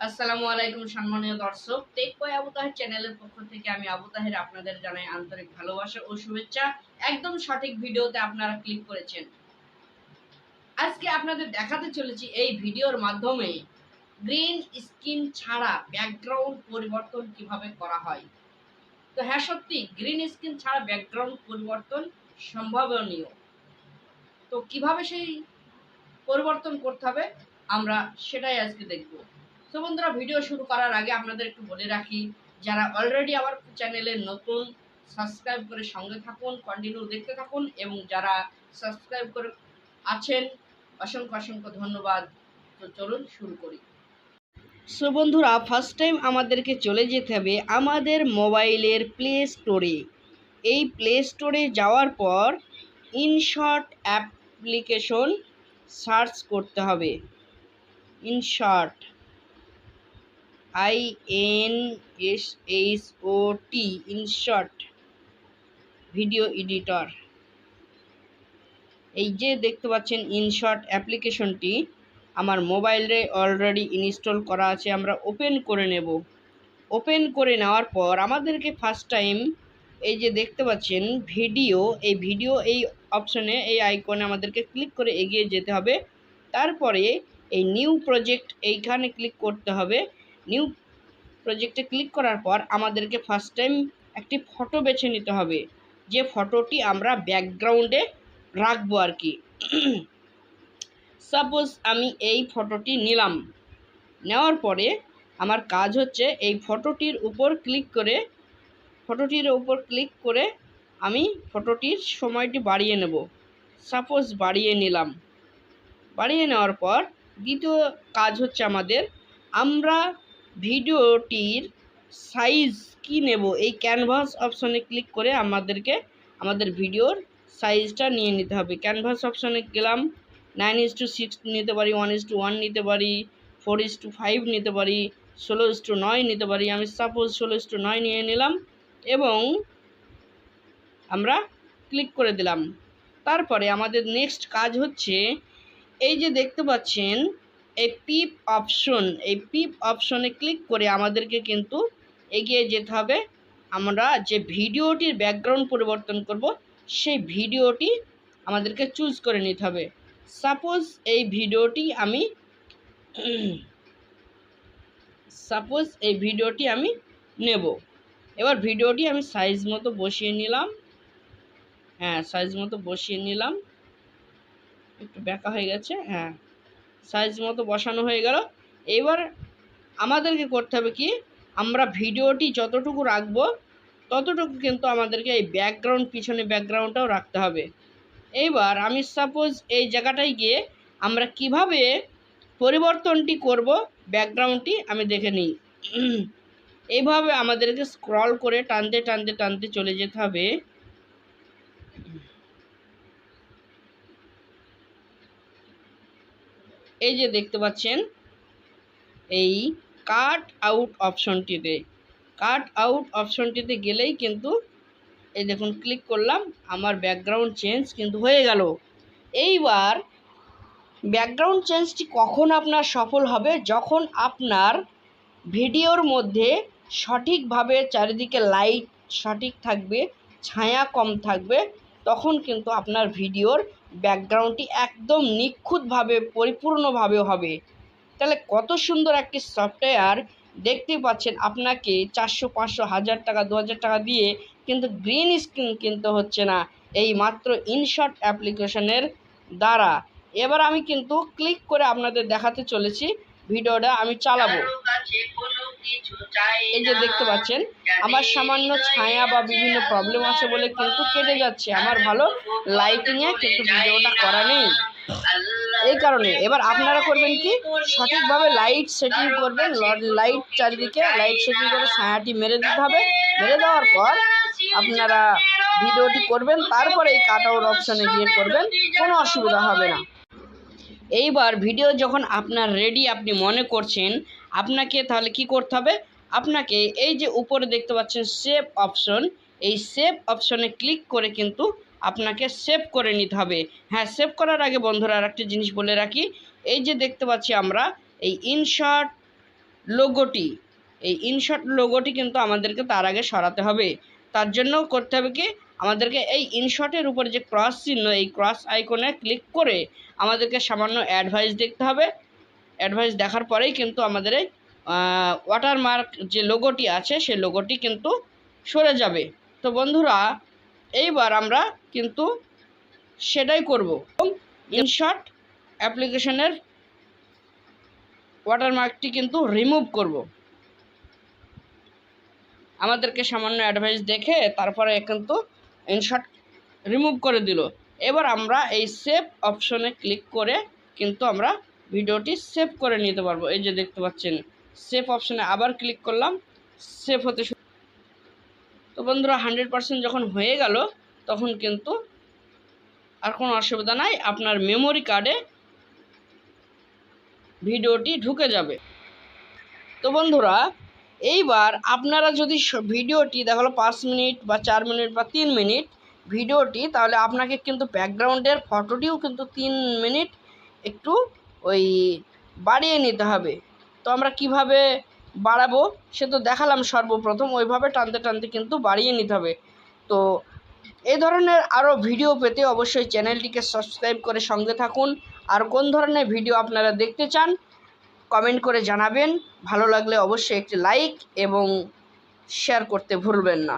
আসসালামু আলাইকুম সম্মানীয় দর্শক, টেক বয় আবু তাহের চ্যানেলের পক্ষ থেকে আমি আবু তাহের আপনাদের জানাই আন্তরিক ভালোবাসা ও শুভেচ্ছা। একদম সঠিক ভিডিওতে আপনারা ক্লিক করেছেন। আজকে আপনাদের দেখাতে চলেছি এই ভিডিওর মাধ্যমে গ্রিন স্ক্রিন ছাড়া ব্যাকগ্রাউন্ড পরিবর্তন কিভাবে করা হয়। তো হ্যাঁ, সত্যি গ্রিন স্ক্রিন ছাড়া ব্যাকগ্রাউন্ড পরিবর্তন সম্ভাবনীয়। তো কিভাবে সেই পরিবর্তন করতে হবে আমরা সেটাই আজকে দেখব। তো বন্ধুরা, ভিডিও শুরু করার আগে আপনাদের একটু বলে রাখি, যারা অলরেডি আমার চ্যানেলে নতুন সাবস্ক্রাইব করে সঙ্গে থাকুন, কন্টিনিউ দেখতে থাকুন, এবং যারা সাবস্ক্রাইব করে আছেন অসংখ্য অসংখ্য ধন্যবাদ। তো চলুন শুরু করি। সো বন্ধুরা, ফার্স্ট টাইম আমাদেরকে চলে যেতে হবে আমাদের মোবাইলের প্লে স্টোরে। এই প্লে স্টোরে যাওয়ার পর ইনশর্ট অ্যাপ্লিকেশন সার্চ করতে হবে। InShot INSHOT InShot video editor. এই যে দেখতে পাচ্ছেন ইনশর্ট অ্যাপ্লিকেশনটি আমার মোবাইলে অলরেডি ইনস্টল করা আছে। আমরা ওপেন করে নেব। ওপেন করে নেওয়ার পর আমাদেরকে ফার্স্ট টাইম এই যে দেখতে পাচ্ছেন ভিডিও এই অপশনে, এই আইকনে আমাদেরকে ক্লিক করে এগিয়ে যেতে হবে। তারপরে এই নিউ প্রজেক্ট এইখানে ক্লিক করতে হবে। নিউ প্রজেক্টে ক্লিক করার পর আমাদেরকে ফার্স্ট টাইম একটি ফটো বেছে নিতে হবে, যে ফটোটি আমরা ব্যাকগ্রাউন্ডে রাখবো আর কি। সাপোজ আমি এই ফটোটি নিলাম। নেওয়ার পরে আমার কাজ হচ্ছে এই ফটোটির উপর ক্লিক করে আমি ফটোটির সময়টি বাড়িয়ে নেব। সাপোজ বাড়িয়ে নিলাম। বাড়িয়ে নেওয়ার পর দ্বিতীয় কাজ হচ্ছে আমরা ভিডিওটির সাইজ কি নেব, এই ক্যানভাস অপশনে ক্লিক করে আমাদের ভিডিওর সাইজটা নিয়ে নিতে হবে। ক্যানভাস অপশনে গেলাম। 9:6 নিতে পারি, 1:1 নিতে পারি, 4:5 নিতে পারি, 16:9 নিতে পারি। আমি সাপোজ 16:9 নিয়ে নিলাম এবং আমরা ক্লিক করে দিলাম। তারপরে আমাদের নেক্সট কাজ হচ্ছে এই যে দেখতে পাচ্ছেন এই পিপ অপশনে ক্লিক করে আমাদেরকে কিন্তু এগিয়ে যেতে হবে। আমরা যে ভিডিওটির ব্যাকগ্রাউন্ড পরিবর্তন করব সেই ভিডিওটি আমাদেরকে চুজ করে নিতে হবে। সাপোজ এই ভিডিওটি আমি নেব। এবার ভিডিওটি আমি সাইজ মতো বসিয়ে নিলাম। সাইজ মতো বসিয়ে নিলাম। একটু ব্যাকা হয়ে গেছে। সাইজ মতো বসানো হয়ে গেল। এবার আমাদেরকে করতে হবে কি, আমরা ভিডিওটি যতটুকু রাখবো ততটুকু কিন্তু আমাদেরকে এই পিছনে ব্যাকগ্রাউন্ডটাও রাখতে হবে। এইবার আমি সাপোজ এই জায়গাটায় গিয়ে আমরা কিভাবে পরিবর্তনটি করব ব্যাকগ্রাউন্ডটি আমি দেখে নিই। এইভাবে আমাদেরকে স্ক্রল করে টানতে চলে যেতে হবে। এই যে দেখতে পাচ্ছেন এই কাট আউট অপশনটিতে গেলেই কিন্তু এই দেখুন ক্লিক করলাম, আমার ব্যাকগ্রাউন্ড চেঞ্জ কিন্তু হয়ে গেল। এইবার ব্যাকগ্রাউন্ড চেঞ্জটি কখন আপনার সফল হবে, যখন আপনার ভিডিওর মধ্যে সঠিকভাবে চারিদিকে লাইট সঠিক থাকবে, ছায়া কম থাকবে, তখন কিন্তু আপনার ভিডিওর ব্যাকগ্রাউন্ডটি একদম নিখুঁতভাবে পরিপূর্ণভাবে হবে। তাহলে কত সুন্দর একটি সফটওয়্যার দেখতেই পাচ্ছেন। আপনাকে 400, 500, 1000 টাকা, 2000 টাকা দিয়ে কিন্তু গ্রিন স্ক্রিন কিনতে হচ্ছে না, এই মাত্র ইনশর্ট অ্যাপ্লিকেশনের দ্বারা। এবার আমি কিন্তু ক্লিক করে আপনাদের দেখাতে চলেছি ভিডিওটা আমি চালাবো। এই যে দেখতে পাচ্ছেন আমার সামান্য ছায়া বা বিভিন্ন প্রবলেম আছে বলে কিন্তু কেটে যাচ্ছে। আমার ভালো লাইটিংয়ে কিন্তু ভিডিওটা করা নেই, এই কারণে। এবার আপনারা করবেন কি, সঠিকভাবে লাইট সেটিং করবেন। লাইট চারিদিকে লাইট সেটিং করে ছায়াটি মেরে দিতে হবে। মেরে দেওয়ার পর আপনারা ভিডিওটি করবেন, তারপরে এই কাট আউট অপশনে গিয়ে করবেন, কোনো অসুবিধা হবে না। এইবার ভিডিও যখন আপনার রেডি আপনি মনে করছেন, আপনাকে তাহলে কি করতে হবে, আপনাকে এই যে উপরে দেখতে পাচ্ছেন সেভ অপশন, এই সেভ অপশনে ক্লিক করে কিন্তু আপনাকে সেভ করে নিতে হবে। সেভ করার আগে বন্ধুরা আরেকটা জিনিস বলে রাখি, এই যে দেখতে পাচ্ছি আমরা এই ইনশর্ট লোগোটি, এই ইনশট লোগোটি কিন্তু আমাদেরকে তার আগে সরাতে হবে। তার জন্য করতে হবে কি, আমাদেরকে এই ইনশটের উপরে যে ক্রস চিহ্ন, এই ক্রস আইকনে ক্লিক করে আমাদেরকে সামান্য অ্যাডভাইস দেখতে হবে। অ্যাডভাইস দেখার পরেই কিন্তু আমাদের এই ওয়াটারমার্ক যে লোগোটি আছে সেই লোগোটি কিন্তু সরে যাবে। তো বন্ধুরা, এইবার আমরা কিন্তু সেটাই করব। ইনশট অ্যাপ্লিকেশনের ওয়াটারমার্কটি কিন্তু রিমুভ করব। আমাদেরকে সামান্য অ্যাডভাইস দেখে তারপরে কিন্তু ইনশট রিমুভ করে দিল। এবার আমরা এই সেভ অপশনে ক্লিক করে কিন্তু আমরা ভিডিওটি সেভ করে নিতে পারবো। এই যে দেখতে পাচ্ছেন, সেভ অপশনে আবার ক্লিক করলাম, সেভ হতে শুরু। তো বন্ধুরা, 100% যখন হয়ে গেল তখন কিন্তু আর কোনো অসুবিধা নাই, আপনার মেমোরি কার্ডে ভিডিওটি ঢুকে যাবে। তো বন্ধুরা, এইবার আপনারা যদি ভিডিওটি দেখালো 5 মিনিট বা 4 মিনিট বা 3 মিনিট ভিডিওটি, তাহলে আপনাকে কিন্তু ব্যাকগ্রাউন্ডের ফটোটিও কিন্তু 3 মিনিট একটু ওই বাড়িয়ে নিতে হবে। তো আমরা কিভাবে বাড়াবো সে তো দেখালাম সর্বপ্রথম, ওইভাবে টানতে টানতে কিন্তু বাড়িয়ে নিতে হবে। তো এই ধরনের আরও ভিডিও পেতে অবশ্যই চ্যানেলটিকে সাবস্ক্রাইব করে সঙ্গে থাকুন। আর কোন ধরনের ভিডিও আপনারা দেখতে চান কমেন্ট করে জানাবেন। ভালো লাগলে অবশ্যই একটি লাইক এবং শেয়ার করতে ভুলবেন না।